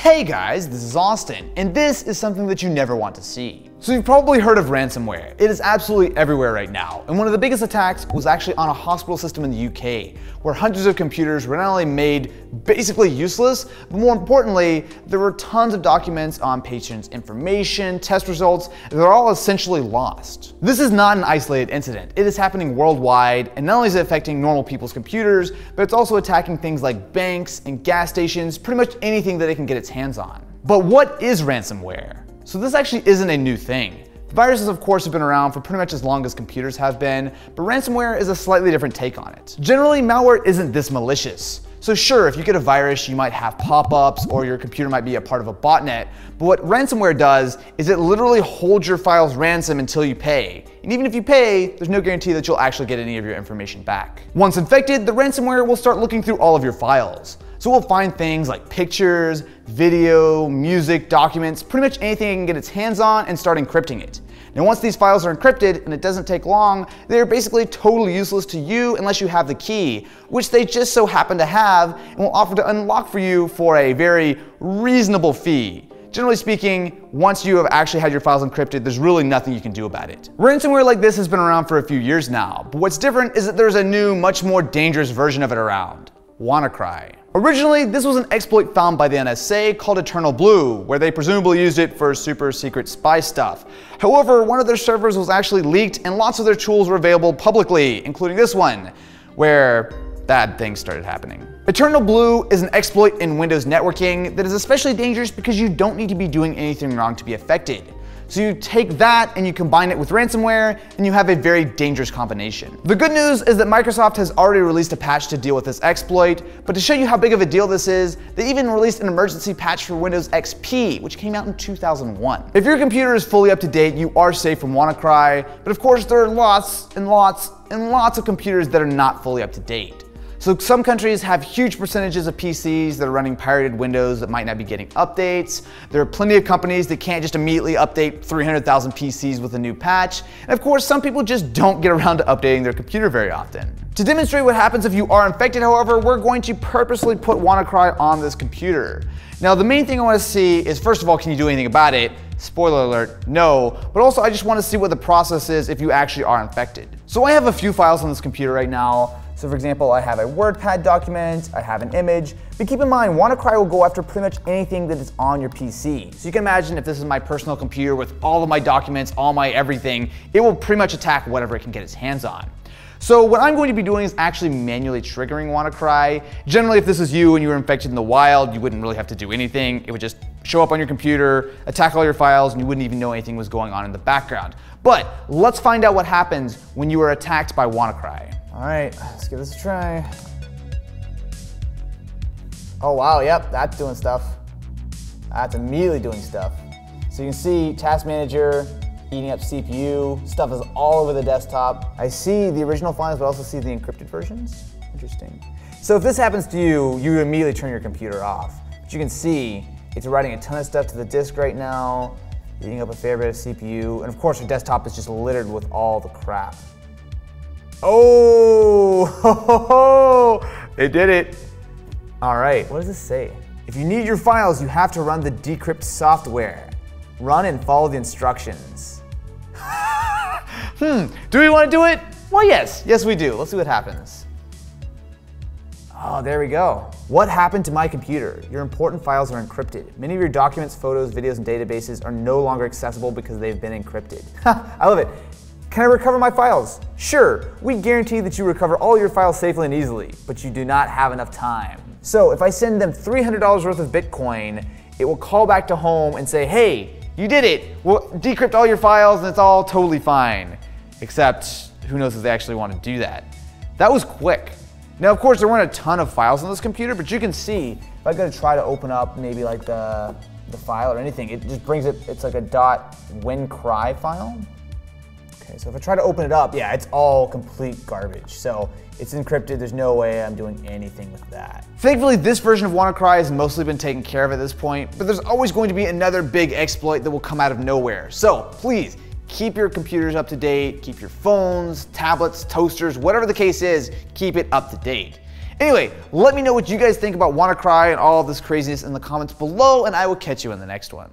Hey guys, this is Austin, and this is something that you never want to see. So you've probably heard of ransomware. It is absolutely everywhere right now, and one of the biggest attacks was actually on a hospital system in the UK, where hundreds of computers were not only made basically useless, but more importantly, there were tons of documents on patients' information, test results, and they're all essentially lost. This is not an isolated incident. It is happening worldwide, and not only is it affecting normal people's computers, but it's also attacking things like banks and gas stations, pretty much anything that it can get its hands on. But what is ransomware? So this actually isn't a new thing. Viruses, of course, have been around for pretty much as long as computers have been, but ransomware is a slightly different take on it. Generally, malware isn't this malicious. So sure, if you get a virus, you might have pop-ups or your computer might be a part of a botnet, but what ransomware does is it literally holds your files ransom until you pay. And even if you pay, there's no guarantee that you'll actually get any of your information back. Once infected, the ransomware will start looking through all of your files. So we'll find things like pictures, video, music, documents, pretty much anything it can get its hands on and start encrypting it. Now once these files are encrypted, and it doesn't take long, they're basically totally useless to you unless you have the key, which they just so happen to have and will offer to unlock for you for a very reasonable fee. Generally speaking, once you have actually had your files encrypted, there's really nothing you can do about it. Ransomware like this has been around for a few years now, but what's different is that there's a new, much more dangerous version of it around. Wannacry. Originally, this was an exploit found by the NSA called Eternal Blue, where they presumably used it for super secret spy stuff. However, one of their servers was actually leaked and lots of their tools were available publicly, including this one, where bad things started happening. Eternal Blue is an exploit in Windows networking that is especially dangerous because you don't need to be doing anything wrong to be affected. So you take that and you combine it with ransomware, and you have a very dangerous combination. The good news is that Microsoft has already released a patch to deal with this exploit, but to show you how big of a deal this is, they even released an emergency patch for Windows XP, which came out in 2001. If your computer is fully up to date, you are safe from Wannacry, but of course there are lots and lots and lots of computers that are not fully up to date. So some countries have huge percentages of PCs that are running pirated Windows that might not be getting updates. There are plenty of companies that can't just immediately update 300,000 PCs with a new patch. And of course, some people just don't get around to updating their computer very often. To demonstrate what happens if you are infected, however, we're going to purposely put Wannacry on this computer. Now, the main thing I want to see is, first of all, can you do anything about it? Spoiler alert, no. But also, I just want to see what the process is if you actually are infected. So I have a few files on this computer right now. So for example, I have a WordPad document, I have an image, but keep in mind, Wannacry will go after pretty much anything that is on your PC. So you can imagine if this is my personal computer with all of my documents, all my everything, it will pretty much attack whatever it can get its hands on. So what I'm going to be doing is actually manually triggering Wannacry. Generally, if this is you and you were infected in the wild, you wouldn't really have to do anything. It would just show up on your computer, attack all your files, and you wouldn't even know anything was going on in the background. But let's find out what happens when you are attacked by Wannacry. All right, let's give this a try. Oh wow, yep, that's doing stuff. That's immediately doing stuff. So you can see Task Manager eating up CPU, stuff is all over the desktop. I see the original files, but I also see the encrypted versions. Interesting. So if this happens to you, you immediately turn your computer off. But you can see it's writing a ton of stuff to the disk right now, eating up a fair bit of CPU, and of course your desktop is just littered with all the crap. Oh, it did it. All right, what does this say? If you need your files, you have to run the decrypt software. Run and follow the instructions. Do we want to do it? Well, yes, we do. Let's see what happens. Oh, there we go. What happened to my computer? Your important files are encrypted. Many of your documents, photos, videos, and databases are no longer accessible because they've been encrypted. I love it. Can I recover my files? Sure, we guarantee that you recover all your files safely and easily, but you do not have enough time. So if I send them $300 worth of Bitcoin, it will call back to home and say, hey, you did it. We'll decrypt all your files and it's all totally fine. Except, who knows if they actually want to do that. That was quick. Now, of course, there weren't a ton of files on this computer, but you can see, if I go to try to open up maybe like the file or anything, it just brings it, it's like a .WinCry file. Okay, so if I try to open it up, yeah, it's all complete garbage. So it's encrypted, there's no way I'm doing anything with that. Thankfully, this version of Wannacry has mostly been taken care of at this point, but there's always going to be another big exploit that will come out of nowhere. So please, keep your computers up to date, keep your phones, tablets, toasters, whatever the case is, keep it up to date. Anyway, let me know what you guys think about Wannacry and all of this craziness in the comments below, and I will catch you in the next one.